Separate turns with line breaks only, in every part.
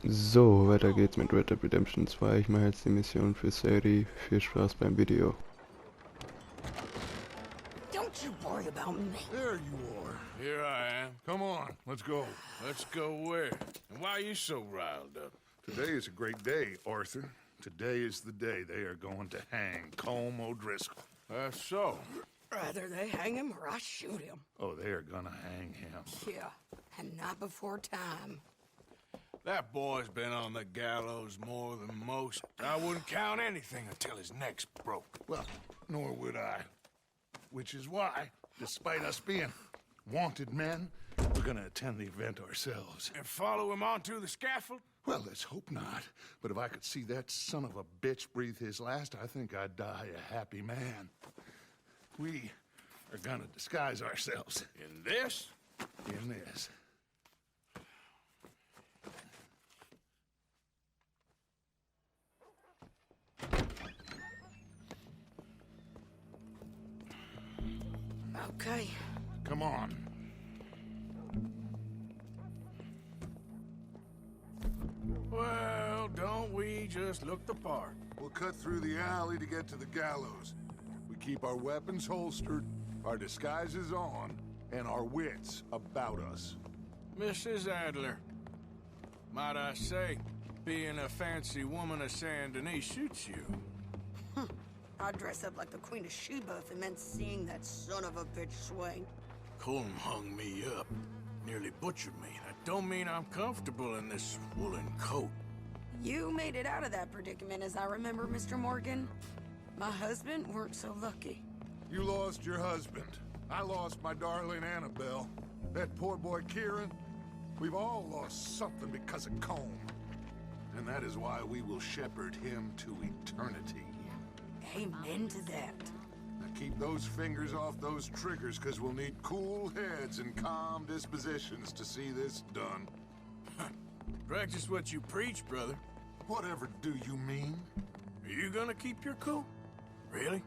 So, weiter geht's mit Red Dead Redemption 2. Ich mache jetzt die Mission für Sari. Viel Spaß beim Video.
Don't you worry about me.
There you are.
Here I am.
Come on, let's go.
Let's go where? And why are you so riled up?
Today is a great day, Arthur. Today is the day they are going to hang Colm O'Driscoll.
That's so.
Rather they hang him or I shoot him.
Oh, they are gonna hang him.
Yeah, and not before time.
That boy's been on the gallows more than most. I wouldn't count anything until his neck's broke.
Well, nor would I. Which is why, despite us being wanted men, we're gonna attend the event ourselves.
And follow him onto the scaffold?
Well, let's hope not. But if I could see that son of a bitch breathe his last, I think I'd die a happy man. We are gonna disguise ourselves
In this?
in this.
Okay.
Come on.
Well, don't we just look the part?
We'll cut through the alley to get to the gallows. We keep our weapons holstered, our disguises on, and our wits about us.
Mrs. Adler, might I say, being a fancy woman of Saint Denis suits you.
I'd dress up like the Queen of Sheba if it meant seeing that son of a bitch swing.
Colm hung me up, nearly butchered me. That don't mean I'm comfortable in this woolen coat.
You made it out of that predicament, as I remember, Mr. Morgan. My husband weren't so lucky.
You lost your husband. I lost my darling Annabelle. That poor boy Kieran. We've all lost something because of Colm. And that is why we will shepherd him to eternity.
Amen to that.
Now keep those fingers off those triggers, because we'll need cool heads and calm dispositions to see this done.
Practice what you preach, brother.
Whatever do you mean?
Are you gonna keep your cool? Really?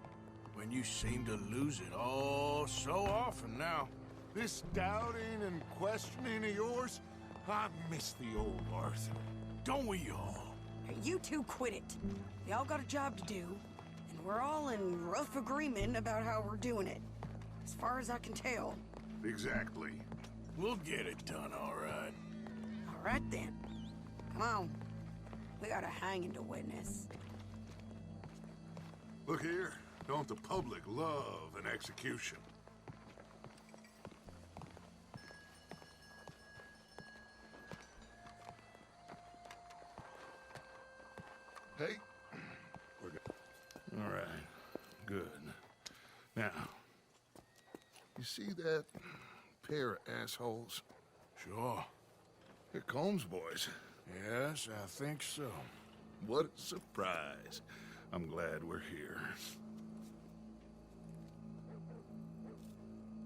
When you seem to lose it all so often now.
This doubting and questioning of yours, I miss the old Arthur.
Don't we all?
Hey, you two quit it. We all got a job to do, and we're all in rough agreement about how we're doing it. As far as I can tell.
Exactly.
We'll get it done, all right.
All right then. Come on. We got a hanging to witness.
Look here, don't the public love an execution? Hey, we're good. All right, good. Now, you see that pair of assholes?
Sure.
They're Colm's boys.
Yes, I think so.
What a surprise. I'm glad we're here.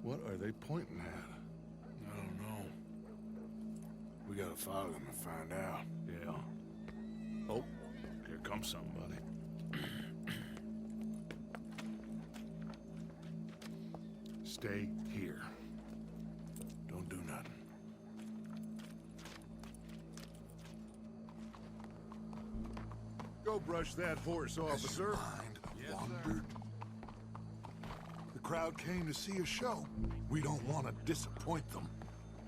What are they pointing at?
I don't know. We gotta follow them and find out.
Yeah. Oh, here comes somebody. Stay here.
Don't do nothing.
Go brush that horse, officer.
Yes,
Wandered. The crowd came to see a show. We don't want to disappoint them.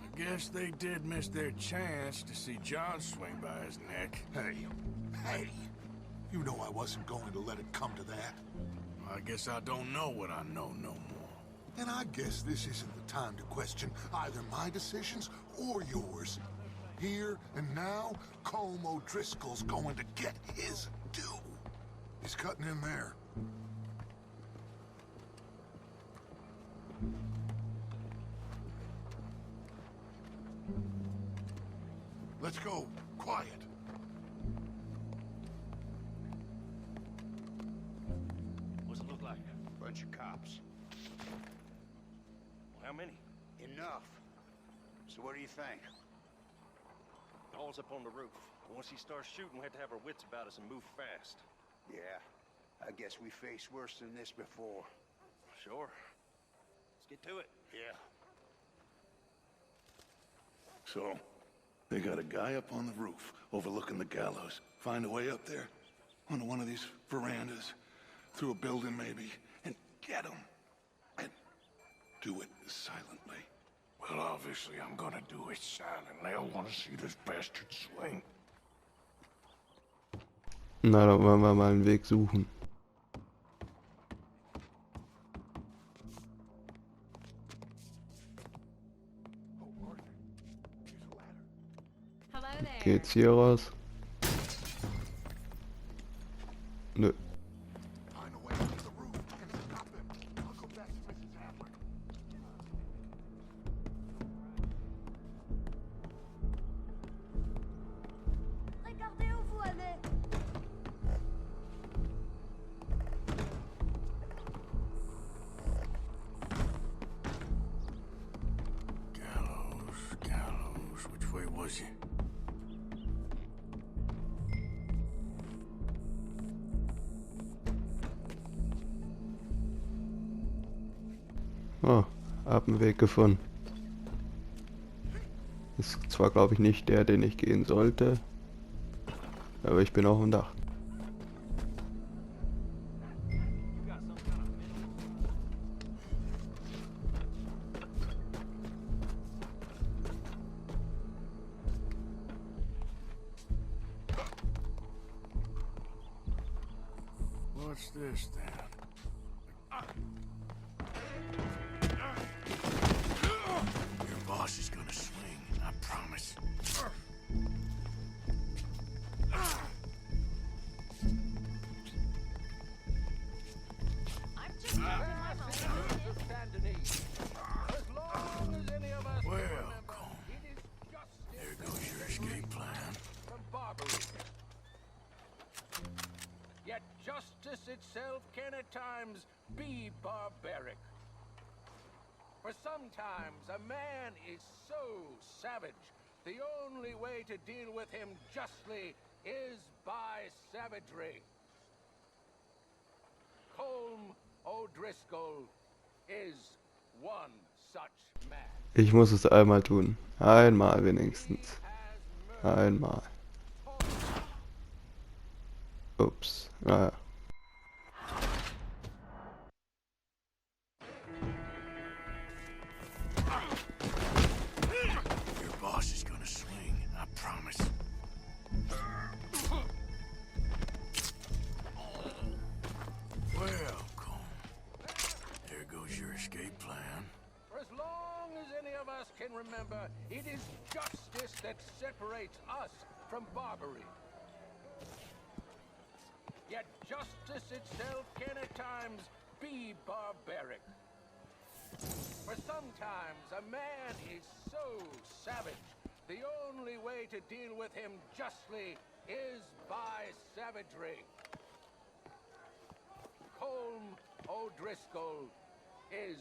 I guess they did miss their chance to see John swing by his neck.
Hey, you know I wasn't going to let it come to that.
I guess I don't know what I know no more.
And I guess this isn't the time to question either my decisions or yours. Here and now, Colm O'Driscoll's going to get his due. He's cutting in there. Let's go. Quiet.
What's it look like?
Bunch of cops.
How many?
Enough. So what do you think?
All's up on the roof. Once he starts shooting, we have to have our wits about us and move fast.
Yeah, I guess we faced worse than this before.
Sure. Let's get to it.
Yeah.
So, They got a guy up on the roof, overlooking the gallows. Find a way up there, onto one of these verandas, through a building maybe, and get him. And do it silently.
Well, obviously I'm gonna do it silently. I want to see this bastard swing.
Na, dann wollen wir mal einen Weg suchen.
Hello there.
Geht's hier raus? Nö.
Find a way up to the roof and stop him. I'll go back to Mrs. Hadler.
Regardez où vous allez.
Gallows. Which way was he?
Oh, hab einen Weg gefunden. Ist zwar, glaube ich, nicht der, den ich gehen sollte, aber ich bin auf dem Dach.
What's this then? Your boss is gonna swing, I promise.
I'm just my
Welcome. There goes your escape plan.
Yet justice itself can at times be barbaric. For sometimes a man is so savage, the only way to deal with him justly is by savagery. Colm O'Driscoll is one such man.
Ich muss es einmal tun. Einmal wenigstens. Einmal. Ups. Naja.
Your boss is gonna swing, I promise. Welcome. There goes your escape plan.
For as long as any of us can remember, it is justice that separates us from barbary. Yet justice itself can at times be barbaric. For sometimes a man is so savage, the only way to deal with him justly is by savagery. Colm O'Driscoll is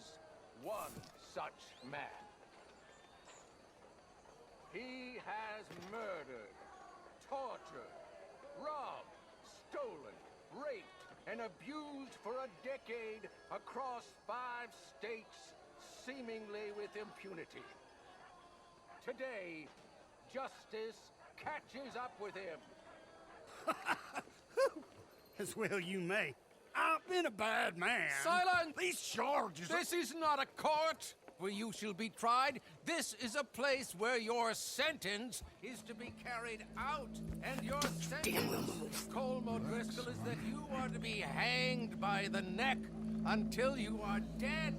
one such man. He has murdered, tortured, robbed, stolen, raped, and abused for a decade across 5 states, seemingly with impunity. Today, justice catches up with him.
As well you may. I've been a bad man.
Silence!
These charges are...
This is not a court where you shall be tried. This is a place where your sentence is to be carried out. And your sentence, Colm O'Driscoll, is that you are to be hanged by the neck until you are dead.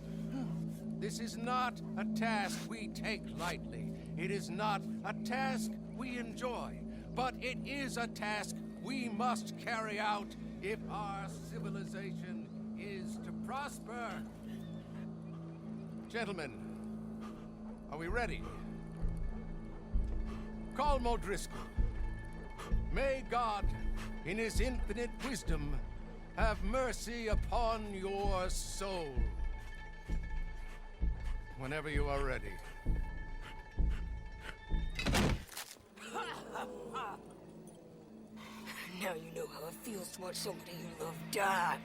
This is not a task we take lightly. It is not a task we enjoy. But it is a task we must carry out if our civilization is to prosper. Gentlemen, are we ready? Colm O'Driscoll, may God, in his infinite wisdom, have mercy upon your soul. Whenever you are ready.
Now you know how it feels to watch somebody you love die.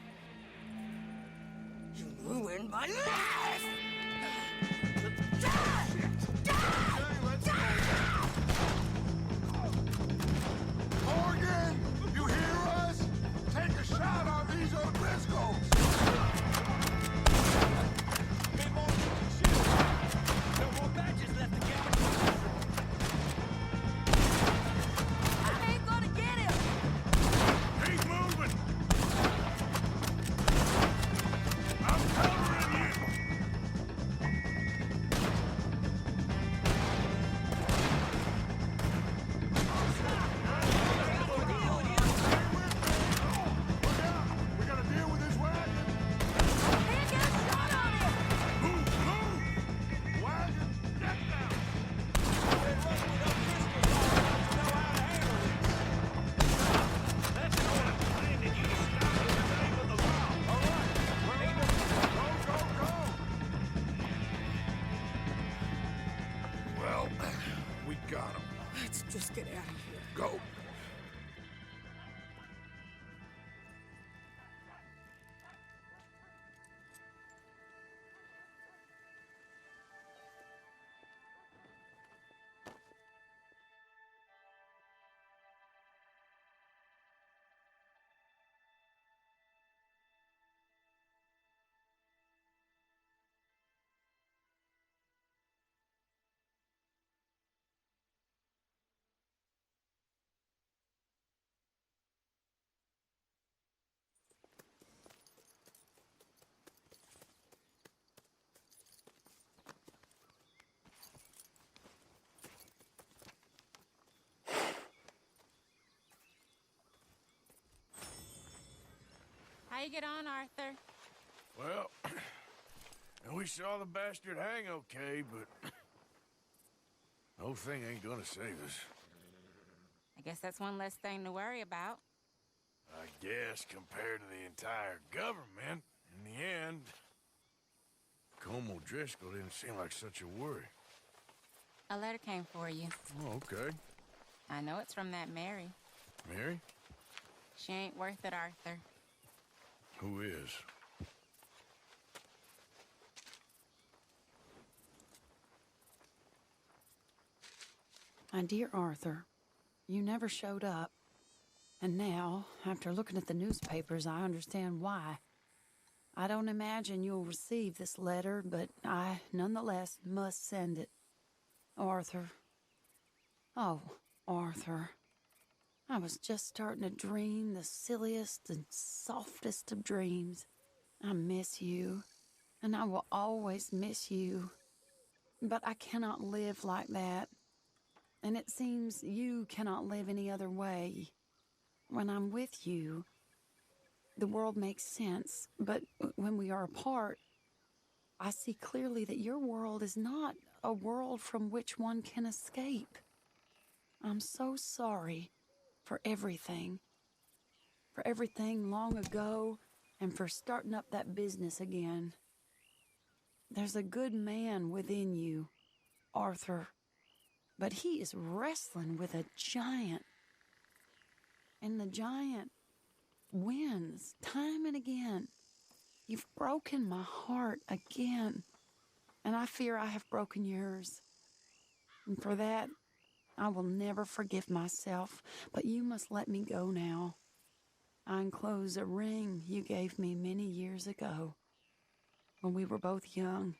You ruined my life! Die! Die! Die!
How you get on, Arthur?
Well, and we saw the bastard hang okay, but the whole thing ain't gonna save us.
I guess that's one less thing to worry about.
I guess compared to the entire government, in the end, Colm O'Driscoll didn't seem like such a worry.
A letter came for you.
Oh, okay.
I know it's from that Mary.
Mary?
She ain't worth it, Arthur.
Who is?
My dear Arthur, you never showed up. And now, after looking at the newspapers, I understand why. I don't imagine you'll receive this letter, but I, nonetheless, must send it. Arthur. Oh, Arthur. I was just starting to dream the silliest and softest of dreams. I miss you, and I will always miss you. But I cannot live like that. And it seems you cannot live any other way. When I'm with you, the world makes sense, but when we are apart, I see clearly that your world is not a world from which one can escape. I'm so sorry for everything long ago, and for starting up that business again. There's a good man within you, Arthur, but he is wrestling with a giant. And the giant wins time and again. You've broken my heart again, and I fear I have broken yours. And for that, I will never forgive myself, but you must let me go now. I enclose a ring you gave me many years ago, when we were both young.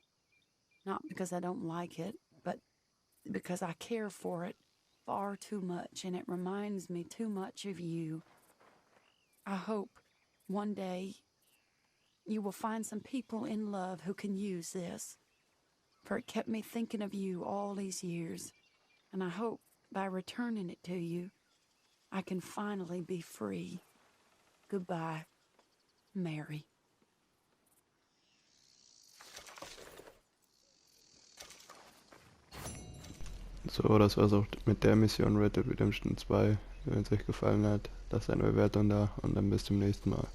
Not because I don't like it, but because I care for it far too much, and it reminds me too much of you. I hope one day you will find some people in love who can use this, for it kept me thinking of you all these years, and I hope by returning it to you, I can finally be free. Goodbye, Mary.
So, das war's auch mit der Mission Red Dead Redemption 2. Wenn es euch gefallen hat, lasst eine Bewertung da und dann bis zum nächsten Mal.